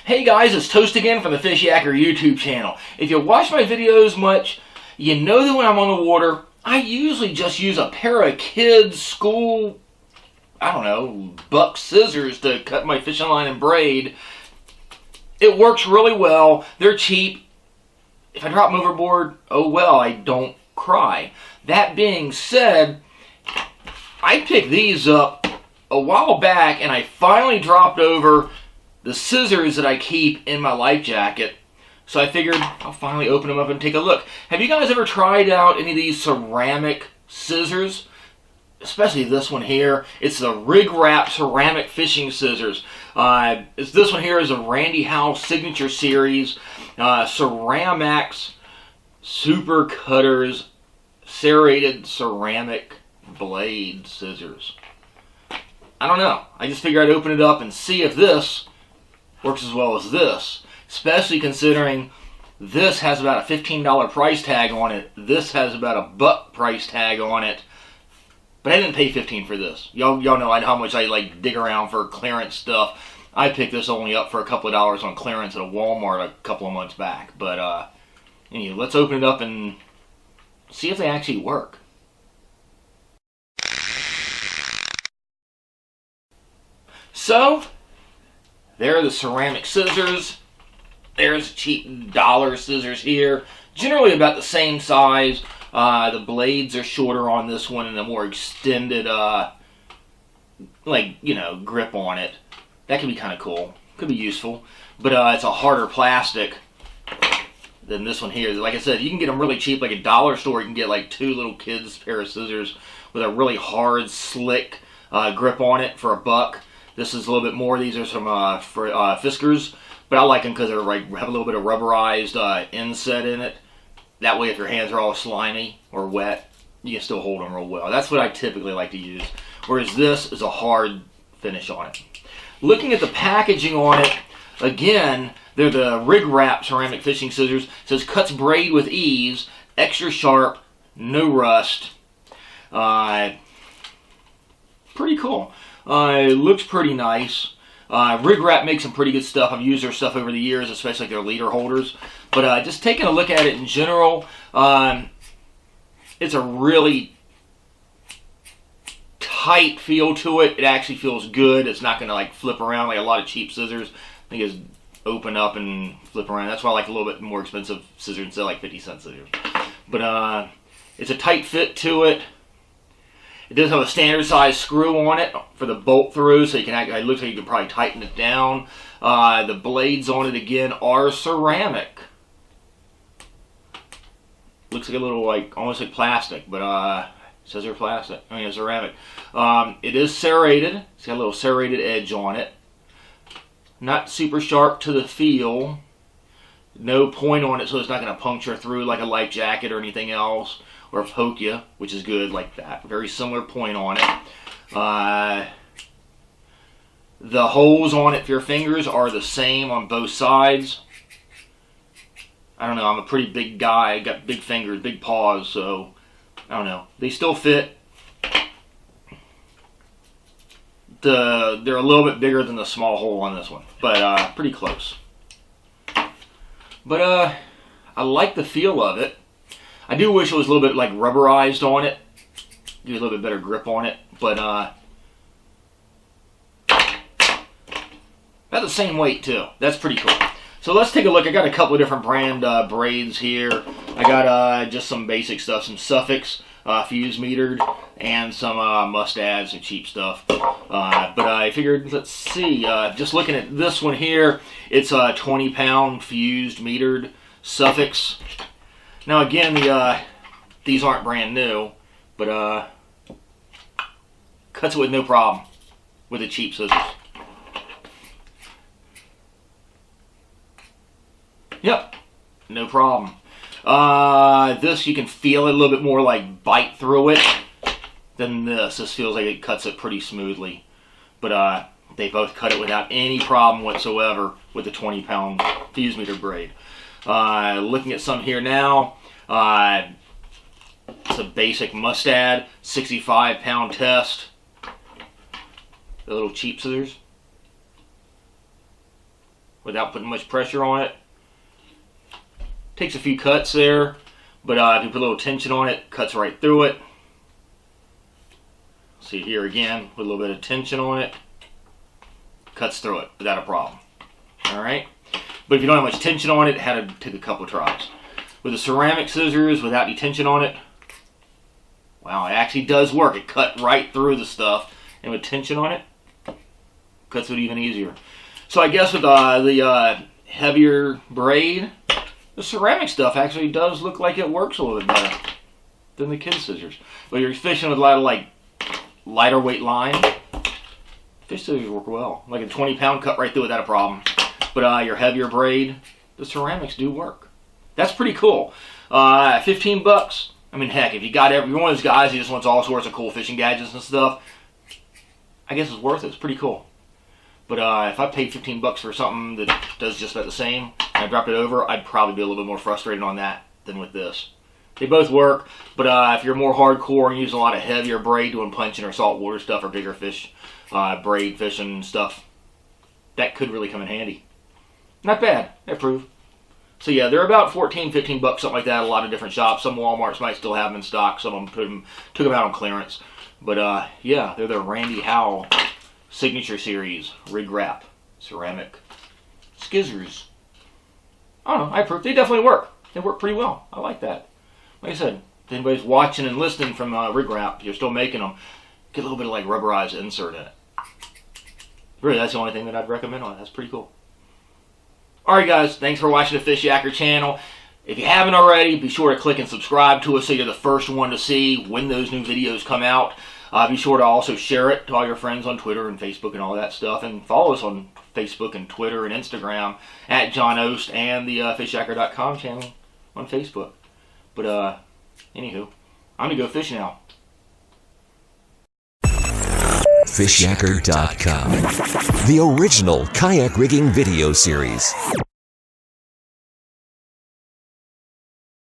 Hey guys, it's Toast again from the Fishyaker YouTube channel. If you watch my videos much, you know that when I'm on the water, I usually just use a pair of kids' school, I don't know, buck scissors to cut my fishing line and braid. It works really well. They're cheap. If I drop them overboard, oh well, I don't cry. That being said, I picked these up a while back and I finally dropped over the scissors that I keep in my life jacket. So I figured I'll finally open them up and take a look. Have you guys ever tried out any of these ceramic scissors? Especially this one here. It's the RigRap ceramic fishing scissors. This one here is a Randy House signature series. Ceramax Super Cutters serrated ceramic blade scissors. I don't know. I just figured I'd open it up and see if this works as well as this. Especially considering this has about a $15 price tag on it. This has about a $1 price tag on it. But I didn't pay $15 for this. Y'all know how much I like dig around for clearance stuff. I picked this only up for a couple of dollars on clearance at a Walmart a couple of months back. But anyway, let's open it up and see if they actually work. So, there are the ceramic scissors. There's cheap dollar scissors here. Generally about the same size. The blades are shorter on this one and a more extended, grip on it. That could be kind of cool. Could be useful. But it's a harder plastic than this one here. Like I said, you can get them really cheap. Like a dollar store, you can get like 2 little kids' pair of scissors with a really hard, slick grip on it for $1. This is a little bit more. These are some Fiskars. But I like them because they're like have a little bit of rubberized inset in it. That way if your hands are all slimy or wet, you can still hold them real well. That's what I typically like to use. Whereas this is a hard finish on it. Looking at the packaging on it, again, they're the RigRap ceramic fishing scissors. It says cuts braid with ease, extra sharp, no rust. Pretty cool. It looks pretty nice. RigRap makes some pretty good stuff. I've used their stuff over the years, especially like their leader holders. But just taking a look at it in general, it's a really tight feel to it. It actually feels good. It's not going to like flip around like a lot of cheap scissors. I think it's open up and flip around. That's why I like a little bit more expensive scissors instead of like 50-cent scissors. But it's a tight fit to it. It does have a standard size screw on it for the bolt through, so you can it looks like you can probably tighten it down. The blades on it again are ceramic. Looks like a little like almost like plastic, but it says they're plastic. I mean it's ceramic. It is serrated. It's got a little serrated edge on it. Not super sharp to the feel. No point on it, so it's not going to puncture through like a life jacket or anything else. Or poke you, which is good like that. Very similar point on it. The holes on it for your fingers are the same on both sides. I don't know, I'm a pretty big guy. I got big fingers, big paws, so I don't know. They still fit. They're a little bit bigger than the small hole on this one, but pretty close. But I like the feel of it. I do wish it was a little bit like rubberized on it. Give you a little bit better grip on it. But about the same weight too. That's pretty cool. So let's take a look. I got a couple of different brand braids here. I got just some basic stuff. Some Suffix fuse metered. And some mustads and cheap stuff. But I figured, let's see. Just looking at this one here. It's a 20-pound fused metered Suffix. Now again, these aren't brand new, but cuts it with no problem with the cheap scissors. Yep, no problem. This you can feel it a little bit more like bite through it than this. This feels like it cuts it pretty smoothly, but they both cut it without any problem whatsoever with the 20-pound fuse meter braid. Looking at some here now. It's a basic mustad, 65-pound test. The little cheap scissors. without putting much pressure on it. Takes a few cuts there, but if you put a little tension on it, cuts right through it. See here again, with a little bit of tension on it, cuts through it without a problem. Alright? But if you don't have much tension on it, it had to take a couple of tries. With the ceramic scissors, without any tension on it, wow, it actually does work. It cut right through the stuff. And with tension on it, cuts it even easier. So I guess with the heavier braid, the ceramic stuff actually does look like it works a little bit better than the kid scissors. But you're fishing with a lot of like lighter weight line, fish scissors work well. Like a 20-pound cut right through without a problem. But your heavier braid, the ceramics do work. That's pretty cool. 15 bucks. I mean, heck, if you're one of those guys who just wants all sorts of cool fishing gadgets and stuff, I guess it's worth it. It's pretty cool. But if I paid 15 bucks for something that does just about the same, and I dropped it over, I'd probably be a little bit more frustrated on that than with this. They both work, but if you're more hardcore and use a lot of heavier braid doing punching or saltwater stuff or bigger fish, braid fishing stuff, that could really come in handy. Not bad, I approve. So yeah, they're about 14, 15 bucks, something like that. A lot of different shops. Some Walmarts might still have them in stock. Some of them took them out on clearance. But yeah, they're the Randy Howell Signature Series RigRap ceramic scissors. I don't know, I approve. They definitely work. They work pretty well. I like that. Like I said, if anybody's watching and listening from RigRap, you're still making them, get a little bit of like rubberized insert in it. Really, that's the only thing that I'd recommend on it. That's pretty cool. Alright guys, thanks for watching the Fishyaker channel. If you haven't already, be sure to click and subscribe to us so you're the first one to see when those new videos come out. Be sure to also share it to all your friends on Twitter and Facebook and all that stuff. And follow us on Facebook and Twitter and Instagram at John Oast and the Fishyaker.com channel on Facebook. But anywho, I'm going to go fish now. Fishyaker.com, the original kayak rigging video series.